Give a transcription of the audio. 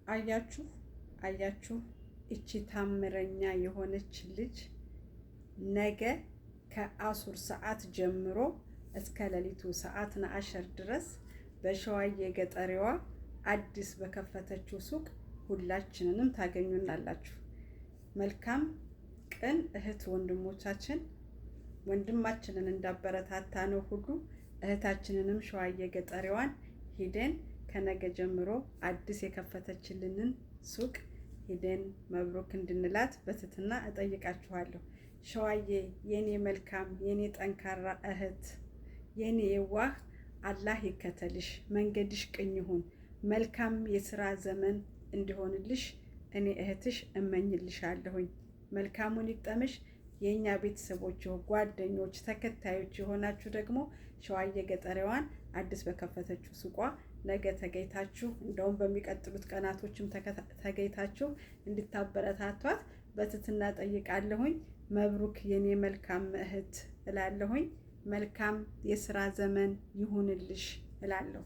አያችሁ እቺ ታምረኛ የሆነች ልጅ ነገ ከአሱር ሰዓት ጀምሮ እስከ ሌሊቱ ሰዓት ነአሸር ድረስ በሸዋዬ ገጠሪዋ አዲስ በከፈተችው ሱቅ ሁላችንንም ታገኙናላችሁ። መልካም ቅን እህት ወንድሞቻችን ወንድማችንን እንዳበረታታ ነው ሁሉ እህታችንንም ሸዋዬ ገጠሪዋን ሂደን ከነገ ጀምሮ አዲስ የከፈተችልንን ሱቅ ሂደን መብሩክ እንድንላት በትህትና እጠይቃችኋለሁ። ሸዋዬ የኔ መልካም የኔ ጠንካራ እህት የኔ የዋህ አላህ ይከተልሽ፣ መንገድሽ ቅን ይሁን፣ መልካም የስራ ዘመን እንዲሆንልሽ እኔ እህትሽ እመኝልሻለሁኝ። መልካሙን ይጠምሽ። የኛ ቤተሰቦች፣ ጓደኞች፣ ተከታዮች የሆናችሁ ደግሞ ሸዋዬ ገጠሪዋን አዲስ በከፈተችው ሱቋ ነገ ተገይታችሁ እንደውም በሚቀጥሉት ቀናቶችም ተገይታችሁ እንድታበረታቷት በትህትና ጠይቃለሁኝ። መብሩክ የኔ መልካም እህት እላለሁኝ። መልካም የስራ ዘመን ይሁንልሽ እላለሁ።